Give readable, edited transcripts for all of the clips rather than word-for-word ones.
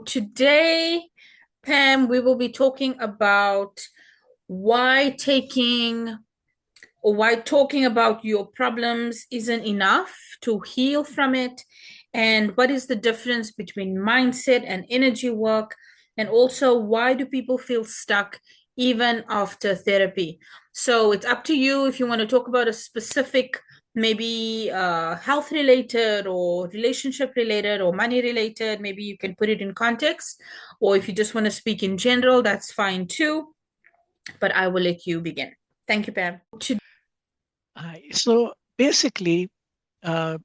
Today, Pam, we will be talking about why taking or why talking about your problems isn't enough to heal from it, and what is the difference between mindset and energy work, and also why do people feel stuck even after therapy. So it's up to you if you want to talk about a specific, maybe health related or relationship related or money related. Maybe you can put it in context, or if you just want to speak in general, that's fine too, but I will let you begin. Thank you, Pam. So basically, uh,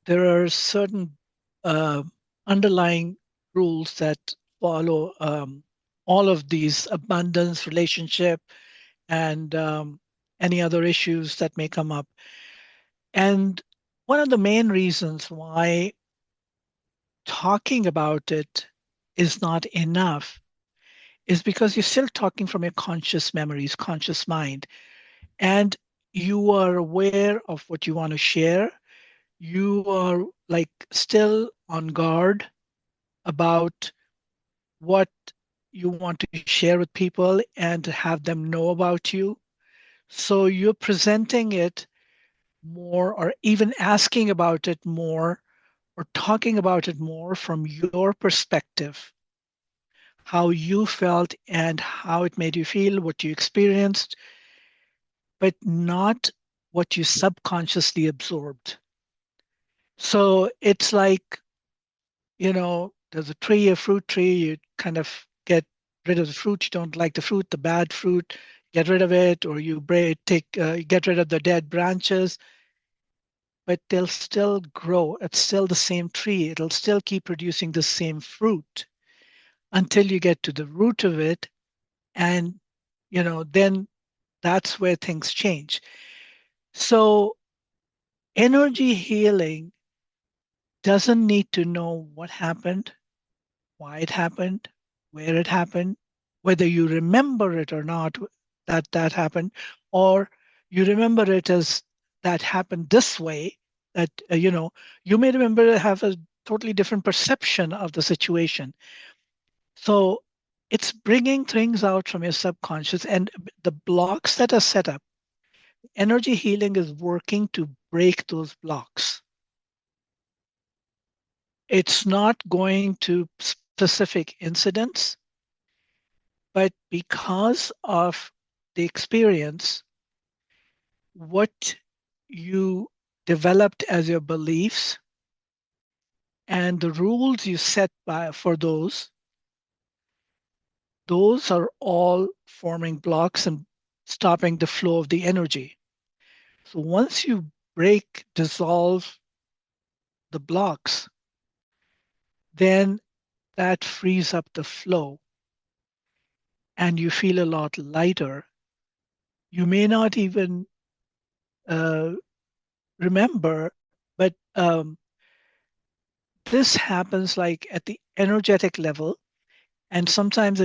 there are certain uh, underlying rules that follow all of these abundance, relationship, and any other issues that may come up. And one of the main reasons why talking about it is not enough is because you're still talking from your conscious memories, conscious mind, and you are aware of what you want to share. You are like still on guard about what you want to share with people and have them know about you. So you're presenting it more, or even asking about it more, or talking about it more from your perspective, how you felt and how it made you feel, what you experienced, but not what you subconsciously absorbed. So it's like, there's a tree, a fruit tree, you kind of get rid of the fruit. You don't like the fruit, the bad fruit, get rid of it, or get rid of the dead branches, but they'll still grow. It's still the same tree. It'll still keep producing the same fruit until you get to the root of it. And, then that's where things change. So energy healing doesn't need to know what happened, why it happened, where it happened, whether you remember it or not that happened, or you remember it as that happened this way, that, you may remember to have a totally different perception of the situation. So it's bringing things out from your subconscious and the blocks that are set up. Energy healing is working to break those blocks. It's not going to specific incidents, but because of the experience, what you developed as your beliefs and the rules you set by for those are all forming blocks and stopping the flow of the energy. So once you dissolve the blocks, then that frees up the flow and you feel a lot lighter. You may not even uh, remember, but this happens like at the energetic level. And sometimes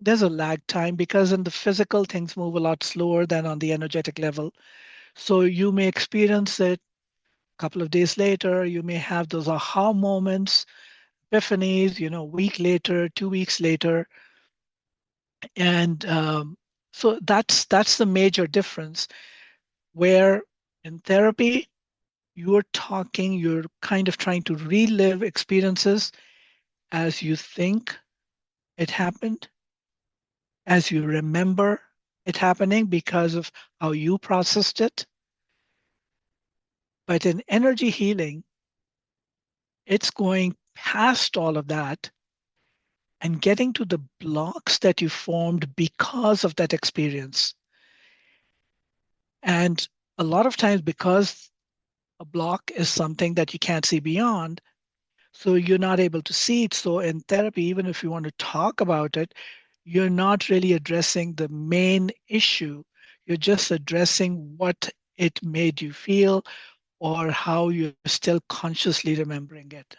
there's a lag time because in the physical, things move a lot slower than on the energetic level. So you may experience it a couple of days later. You may have those aha moments, epiphanies, a week later, 2 weeks later. And so that's the major difference where in therapy, you're kind of trying to relive experiences as you think it happened, as you remember it happening because of how you processed it. But in energy healing, it's going past all of that and getting to the blocks that you formed because of that experience. And a lot of times, because a block is something that you can't see beyond, so you're not able to see it. So in therapy, even if you want to talk about it, you're not really addressing the main issue. You're just addressing what it made you feel or how you're still consciously remembering it.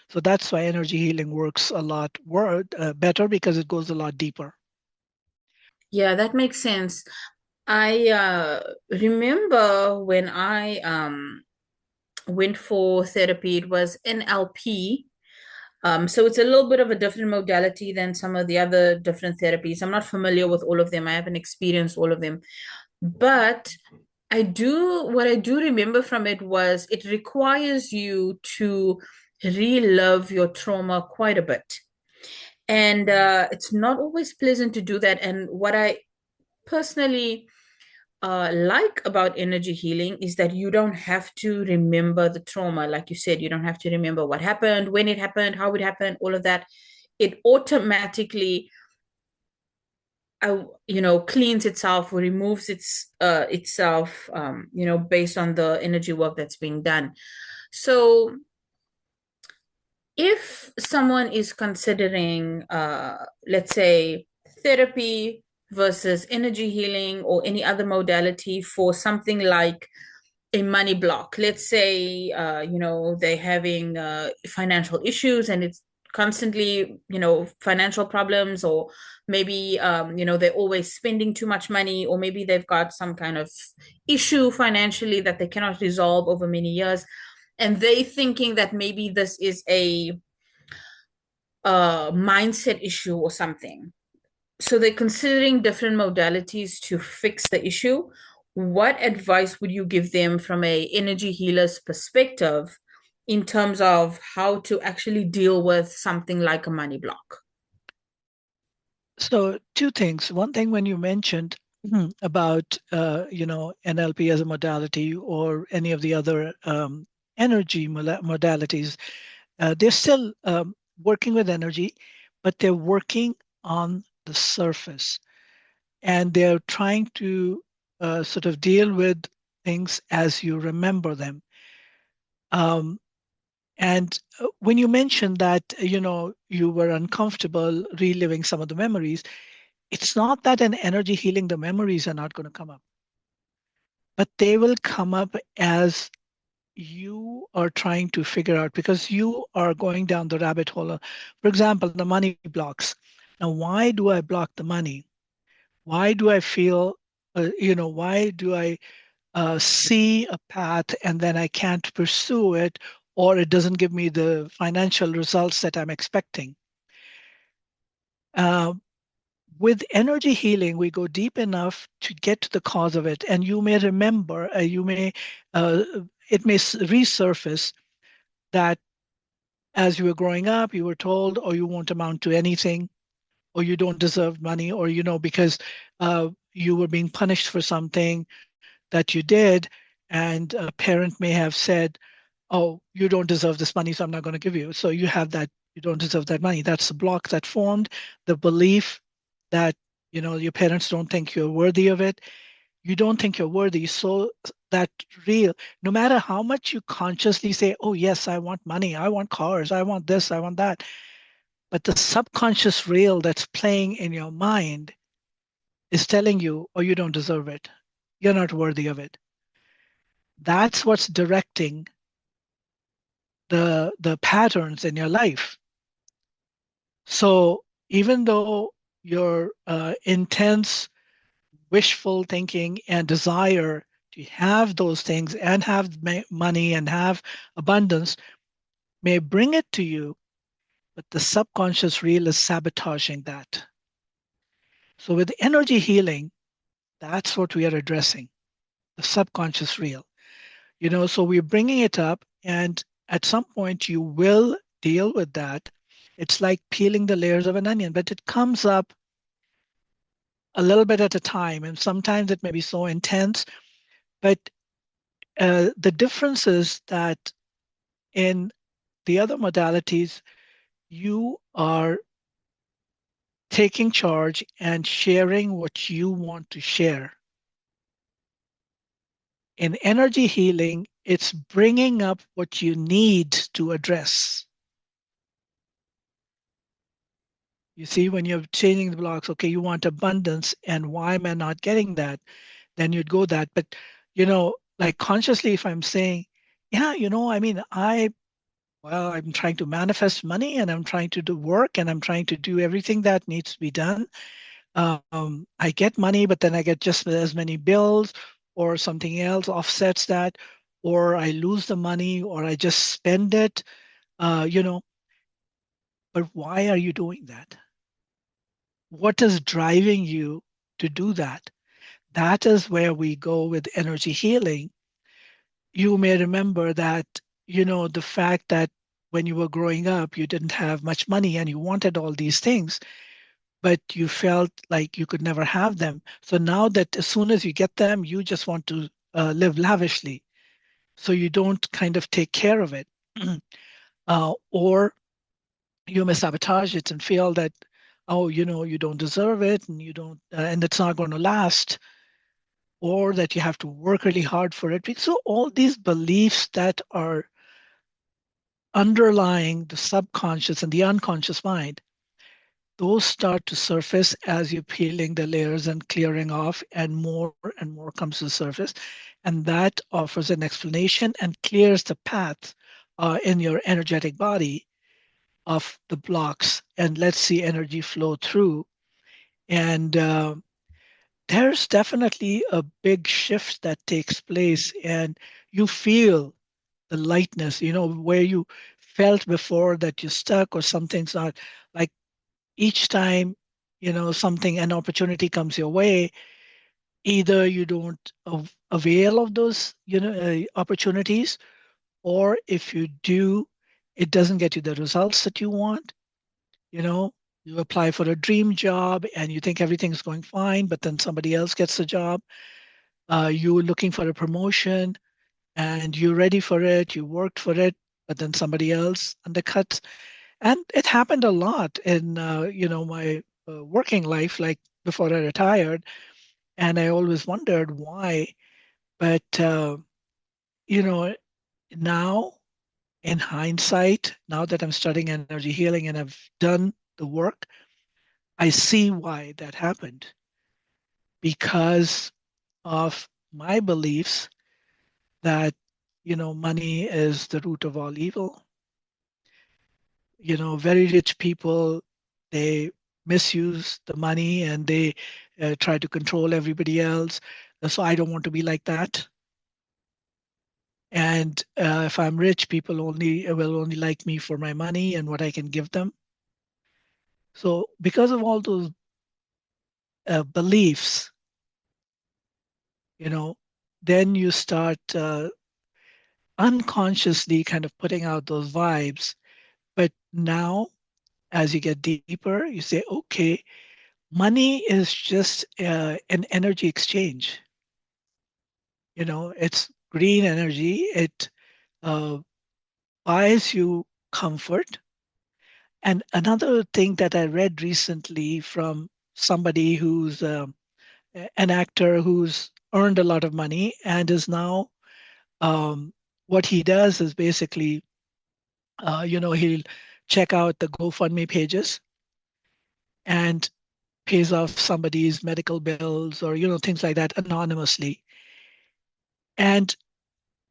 So that's why energy healing works a lot better because it goes a lot deeper. Yeah, that makes sense. I remember when I went for therapy, it was NLP. So it's a little bit of a different modality than some of the other different therapies. I'm not familiar with all of them. I haven't experienced all of them. But what I do remember from it was it requires you to relive your trauma quite a bit. And it's not always pleasant to do that. And what I personally like about energy healing is that you don't have to remember the trauma. Like you said, you don't have to remember what happened, when it happened, how it happened, all of that. It automatically cleans itself or removes itself, based on the energy work that's being done. So if someone is considering, let's say, therapy versus energy healing or any other modality for something like a money block, let's say, they're having financial issues and it's constantly, financial problems, or maybe, they're always spending too much money, or maybe they've got some kind of issue financially that they cannot resolve over many years. And they thinking that maybe this is a mindset issue or something. So they're considering different modalities to fix the issue. What advice would you give them from a energy healer's perspective in terms of how to actually deal with something like a money block? So two things. One thing when you mentioned about NLP as a modality or any of the other energy modalities, they're still working with energy, but they're working on the surface, and they're trying to sort of deal with things as you remember them. Um, and when you mentioned that, you were uncomfortable reliving some of the memories, it's not that an energy healing, the memories are not going to come up, but they will come up as you are trying to figure out because you are going down the rabbit hole. For example, the money blocks. Now, why do I block the money? Why do I feel, why do I see a path and then I can't pursue it, or it doesn't give me the financial results that I'm expecting? Uh, with energy healing, we go deep enough to get to the cause of it. And you may remember, uh, it may resurface that as you were growing up, you were told, or you won't amount to anything, or you don't deserve money, or, because you were being punished for something that you did. And a parent may have said, oh, you don't deserve this money, so I'm not going to give you. So you have that, you don't deserve that money. That's the block that formed, the belief that, your parents don't think you're worthy of it. You don't think you're worthy. So that real, no matter how much you consciously say, oh, yes, I want money, I want cars, I want this, I want that. But the subconscious reel that's playing in your mind is telling you, oh, you don't deserve it. You're not worthy of it. That's what's directing the patterns in your life. So even though your intense, wishful thinking and desire to have those things and have money and have abundance may bring it to you, but the subconscious reel is sabotaging that. So with energy healing, that's what we are addressing, the subconscious reel. So we're bringing it up, and at some point you will deal with that. It's like peeling the layers of an onion, but it comes up a little bit at a time, and sometimes it may be so intense. But the difference is that in the other modalities, you are taking charge and sharing what you want to share. In energy healing, it's bringing up what you need to address. You see, when you're changing the blocks, okay, you want abundance, and why am I not getting that? Then you'd go that. But, like consciously, if I'm saying, yeah, I mean, I'm trying to manifest money and I'm trying to do work and I'm trying to do everything that needs to be done. I get money, but then I get just as many bills or something else offsets that, or I lose the money or I just spend it. Uh, you know, But why are you doing that? What is driving you to do that? That is where we go with energy healing. You may remember that, the fact that when you were growing up, you didn't have much money and you wanted all these things, but you felt like you could never have them. So now that as soon as you get them, you just want to live lavishly. So you don't kind of take care of it. Or you may sabotage it and feel that, oh, you don't deserve it and you don't, and it's not going to last, or that you have to work really hard for it. So all these beliefs that are underlying the subconscious and the unconscious mind, those start to surface as you're peeling the layers and clearing off, and more comes to the surface. And that offers an explanation and clears the path in your energetic body of the blocks and lets the energy flow through. And there's definitely a big shift that takes place, and you feel the lightness, where you felt before that you're stuck or something's not, like each time, an opportunity comes your way, either you don't avail of those, opportunities, or if you do, it doesn't get you the results that you want. You know, you apply for a dream job and you think everything's going fine, but then somebody else gets the job. You're looking for a promotion and you're ready for it, you worked for it, but then somebody else undercuts. And it happened a lot in, my working life, like before I retired. And I always wondered why. But, you know, now in hindsight, now that I'm studying energy healing and I've done the work, I see why that happened because of my beliefs that, money is the root of all evil. Very rich people, they misuse the money and they try to control everybody else. So I don't want to be like that. And if I'm rich, people only will only like me for my money and what I can give them. So because of all those beliefs, you know, then you start unconsciously kind of putting out those vibes. But now, as you get deeper, you say, okay, money is just an energy exchange. It's green energy. It uh, buys you comfort. And another thing that I read recently from somebody who's an actor who's earned a lot of money and is now, um, what he does is basically, he'll check out the GoFundMe pages and pays off somebody's medical bills or, things like that anonymously. And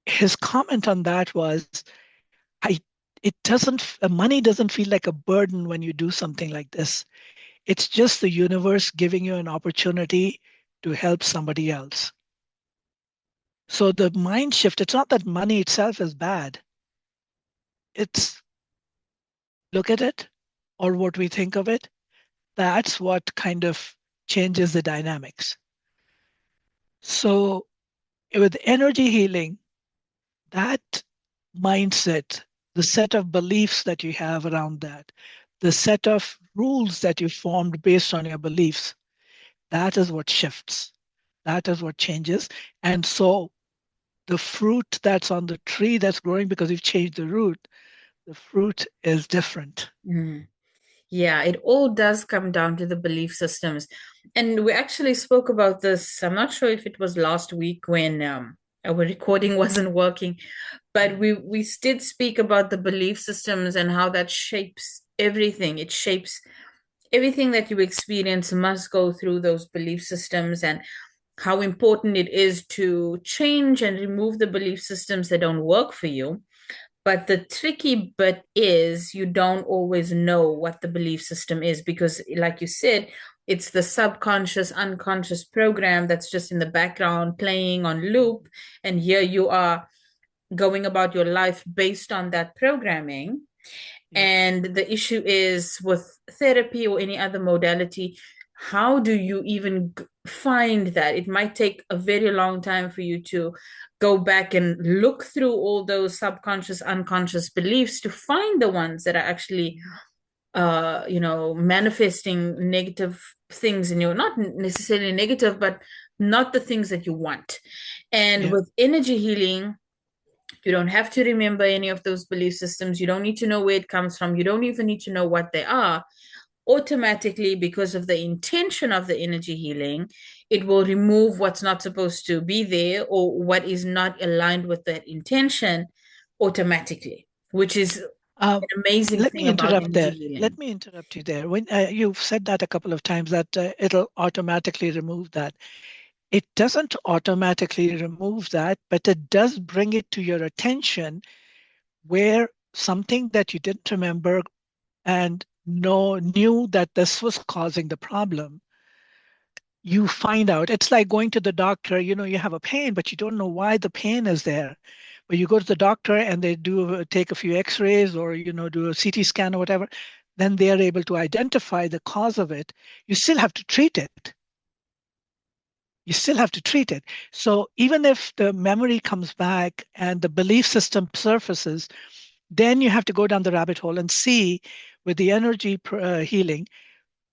his comment on that was, I, money doesn't feel like a burden when you do something like this. It's just the universe giving you an opportunity to help somebody else. So the mind shift, it's not that money itself is bad. It's look at it or what we think of it. That's what kind of changes the dynamics. So with energy healing, that mindset, the set of beliefs that you have around that, the set of rules that you formed based on your beliefs, that is what shifts. That is what changes. And so the fruit that's on the tree that's growing because you've changed the root, the fruit is different. Mm. Yeah, it all does come down to the belief systems. And we actually spoke about this. I'm not sure if it was last week when our recording wasn't working, but we did speak about the belief systems and how that shapes everything. It shapes everything that you experience must go through those belief systems, and how important it is to change and remove the belief systems that don't work for you. But the tricky bit is you don't always know what the belief system is because, like you said, it's the subconscious, unconscious program that's just in the background playing on loop. And here you are going about your life based on that programming. Yep. And the issue is with therapy or any other modality, how do you even find that? It might take a very long time for you to go back and look through all those subconscious, unconscious beliefs to find the ones that are actually manifesting negative things in you, not necessarily negative, but not the things that you want. And Yeah. with energy healing, you don't have to remember any of those belief systems. You don't need to know where it comes from. You don't even need to know what they are. Automatically, because of the intention of the energy healing, it will remove what's not supposed to be there or what is not aligned with that intention automatically, which is Um, an amazing Let thing me about interrupt energy there. healing. Let me interrupt you there. When you've said that a couple of times that it'll automatically remove that. It doesn't automatically remove that, but it does bring it to your attention where something that you didn't remember and knew that this was causing the problem, you find out. It's like going to the doctor, you have a pain, but you don't know why the pain is there. But you go to the doctor and they do take a few x-rays or do a CT scan or whatever, then they are able to identify the cause of it. You still have to treat it. You still have to treat it. So even if the memory comes back and the belief system surfaces, then you have to go down the rabbit hole and see with the energy healing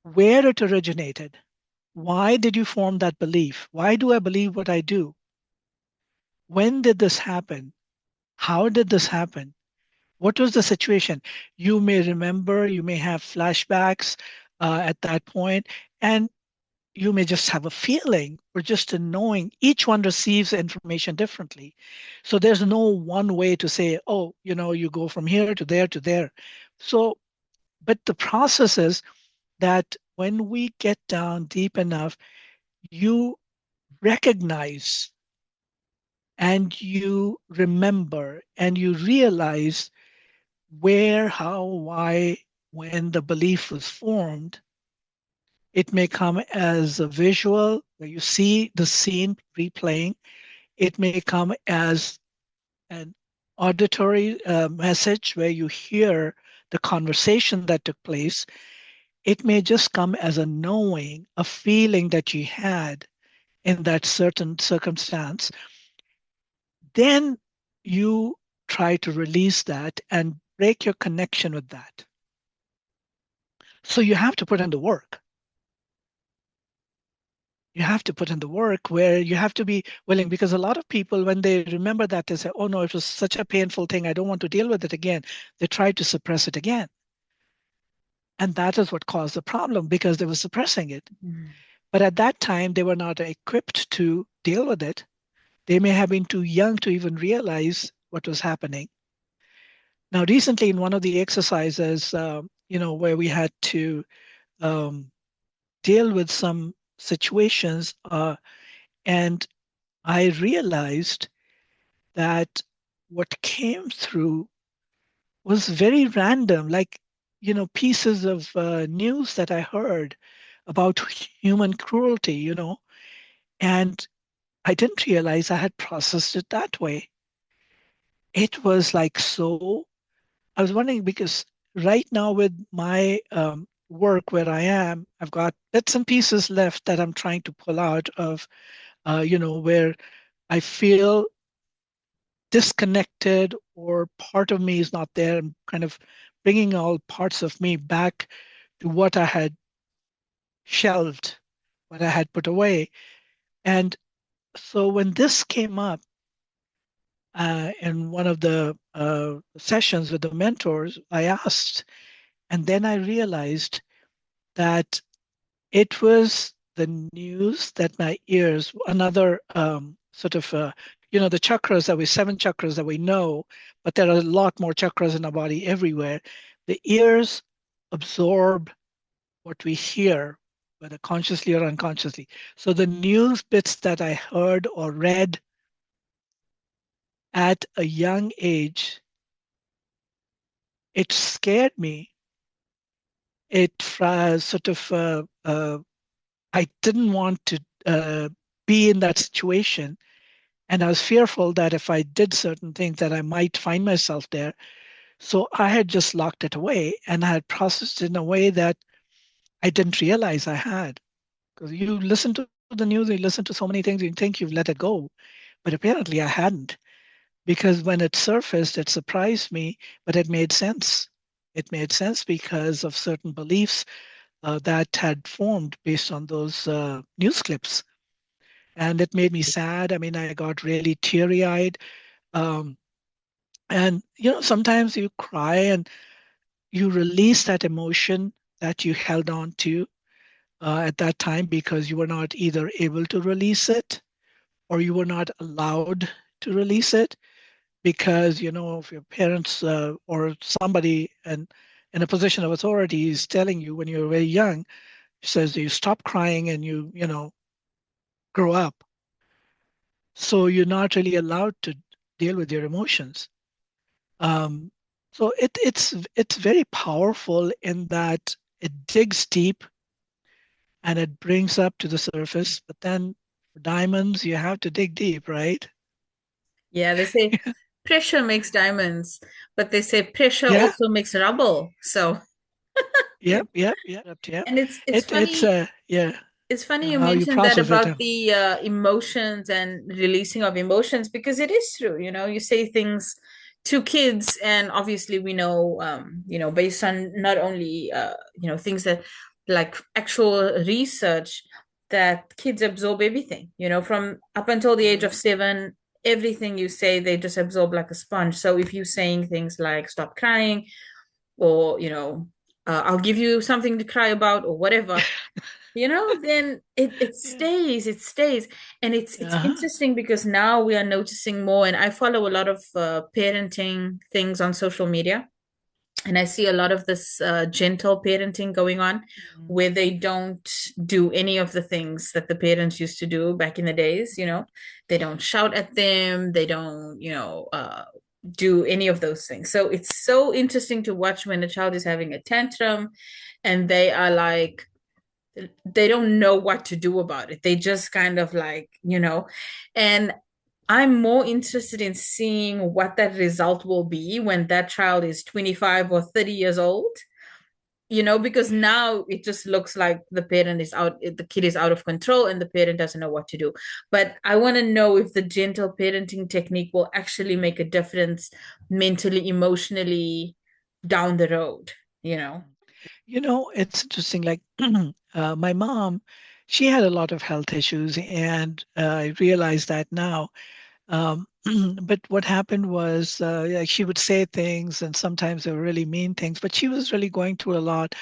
where it originated. Why did you form that belief? Why do I believe what I do? When did this happen? How did this happen? What was the situation? You may remember, you may have flashbacks at that point, and you may just have a feeling or just a knowing. Each one receives information differently. So there's no one way to say, oh, you go from here to there to there. So, but the process is that when we get down deep enough, you recognize and you remember and you realize where, how, why, when the belief was formed. It may come as a visual where you see the scene replaying. It may come as an auditory message where you hear the conversation that took place. It may just come as a knowing, a feeling that you had in that certain circumstance. Then you try to release that and break your connection with that. So you have to put in the work. You have to put in the work where you have to be willing, because a lot of people, when they remember that, they say, oh no, it was such a painful thing. I don't want to deal with it again. They try to suppress it again. And that is what caused the problem because they were suppressing it. Mm. But at that time, they were not equipped to deal with it. They may have been too young to even realize what was happening. Now, recently, in one of the exercises, where we had to um, deal with some situations, and I realized that what came through was very random, like, pieces of news that I heard about human cruelty, and I didn't realize I had processed it that way. It was like so. I was wondering because right now with my work where I am, I've got bits and pieces left that I'm trying to pull out of, where I feel disconnected or part of me is not there. I'm kind of bringing all parts of me back to what I had shelved, what I had put away. And so when this came up in one of the sessions with the mentors, I asked, and then I realized that it was the news that my ears, another sort of, the chakras that we, seven chakras that we know, but there are a lot more chakras in our body everywhere. The ears absorb what we hear, whether consciously or unconsciously. So the news bits that I heard or read at a young age, it scared me. It sort of I didn't want to be in that situation. And I was fearful that if I did certain things that I might find myself there. So I had just locked it away and I had processed it in a way that I didn't realize I had. Because you listen to the news, you listen to so many things, you think you've let it go. But apparently I hadn't. Because when it surfaced, it surprised me, but it made sense. It made sense because of certain beliefs that had formed based on those news clips. And it made me sad. I mean, I got really teary-eyed. Um, and, sometimes you cry and you release that emotion that you held on to at that time because you were not either able to release it or you were not allowed to release it because if your parents or somebody in a position of authority is telling you when you're very young, says you stop crying and you grow up. So you're not really allowed to deal with your emotions. Um, so it's very powerful in that it digs deep and it brings up to the surface. But then for diamonds, you have to dig deep, right? Yeah, they say pressure makes diamonds, but they say pressure Yeah. also makes rubble. So, yeah. Yep. Yep. Yep. Yep. And it's It's funny. yeah. It's funny you How you mentioned that process it. about the emotions and releasing of emotions because it is true. You say things to kids, and obviously we know, based on not only things that like actual research that kids absorb everything. From up until the age of Mhm. 7, everything you say they just absorb like a sponge. So if you're saying things like "stop crying," or "I'll give you something to cry about," or whatever, then it Yeah. stays, it stays. And it's Uh-huh. interesting because now we are noticing more, and I follow a lot of parenting things on social media, and I see a lot of this gentle parenting going on Mhm. where they don't do any of the things that the parents used to do back in the days. They don't shout at them, they don't do any of those things. So it's so interesting to watch when a child is having a tantrum and they are like, they don't know what to do about it. They just kind of like, and I'm more interested in seeing what that result will be when that child is 25 or 30 years old, because now it just looks like the parent is out, the kid is out of control and the parent doesn't know what to do. But I want to know if the gentle parenting technique will actually make a difference mentally, emotionally down the road, you know? It's interesting. Like my mom, she had a lot of health issues, and I realize that now. Um, but what happened was, yeah, she would say things, and sometimes they were really mean things. But she was really going through a lot,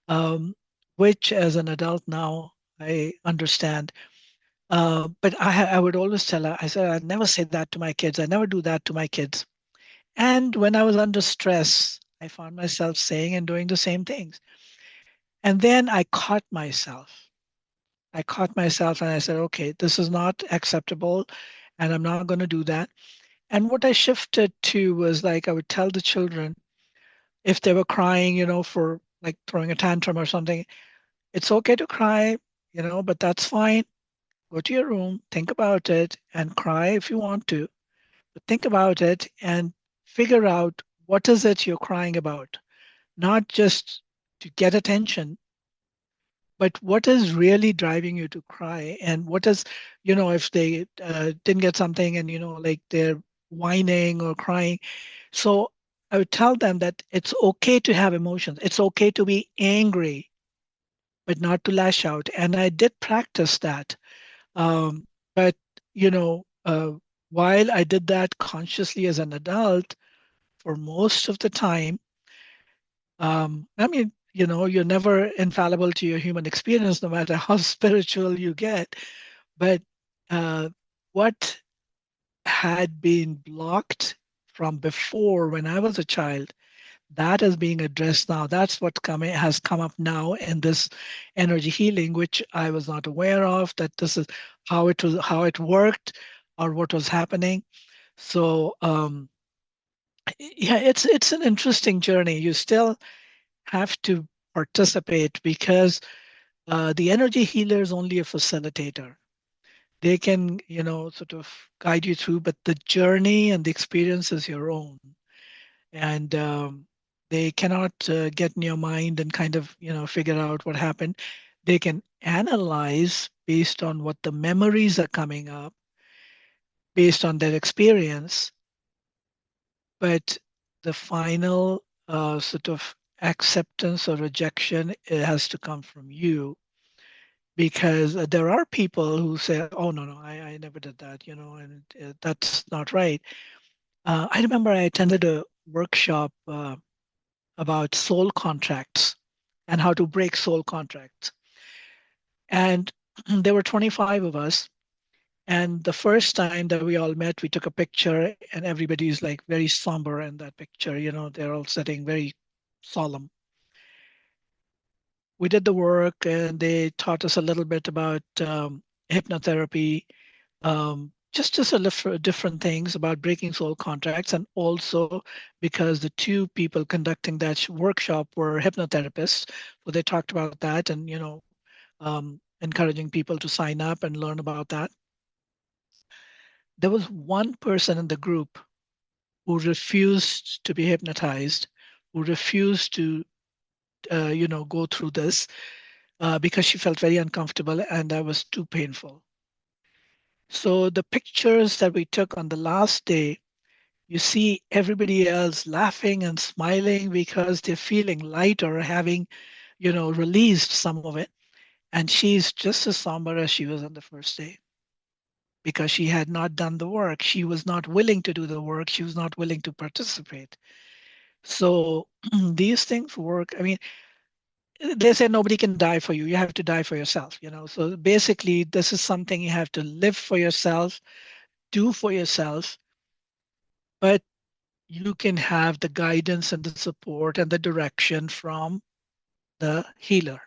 um, which, as an adult now, I understand. But I would always tell her, I said, I'd never say that to my kids. I never do that to my kids. And when I was under stress, I found myself saying and doing the same things. And then I caught myself. I caught myself and I said, okay, this is not acceptable and I'm not going to do that. And what I shifted to was like I would tell the children if they were crying, for like throwing a tantrum or something, it's okay to cry, but that's fine. Go to your room, think about it, and cry if you want to. But think about it and figure out what is it you're crying about, not just to get attention, but what is really driving you to cry? And what is, if they didn't get something and, like they're whining or crying. So I would tell them that it's okay to have emotions. It's okay to be angry, but not to lash out. And I did practice that. But, you know, uh, while I did that consciously as an adult, for most of the time, I mean, you're never infallible to your human experience, no matter how spiritual you get. But uh, what had been blocked from before when I was a child, that is being addressed now. That's what coming has come up now in this energy healing, which I was not aware of, that this is how it worked or what was happening. So yeah, it's an interesting journey. You still have to participate because the energy healer is only a facilitator. They can, sort of guide you through, but the journey and the experience is your own. and they cannot get in your mind and kind of, figure out what happened. They can analyze based on what the memories are coming up, based on their experience, but the final sort of acceptance or rejection, it has to come from you, because there are people who say, oh, no, no, I never did that, and that's not right. I remember I attended a workshop about soul contracts and how to break soul contracts. And there were 25 of us. And the first time that we all met, we took a picture, and everybody's like very somber in that picture. They're all sitting very solemn. We did the work, and they taught us a little bit about hypnotherapy, just a little different things about breaking soul contracts. And also because the two people conducting that workshop were hypnotherapists, so they talked about that, and encouraging people to sign up and learn about that. There was one person in the group who refused to be hypnotized, who refused to go through this because she felt very uncomfortable and that was too painful. So the pictures that we took on the last day, you see everybody else laughing and smiling because they're feeling lighter, having, released some of it. And she's just as somber as she was on the first day because she had not done the work. She was not willing to do the work. She was not willing to participate. So these things work. I mean, they say nobody can die for you. You have to die for yourself. So basically, this is something you have to live for yourself, do for yourself, but you can have the guidance and the support and the direction from the healer.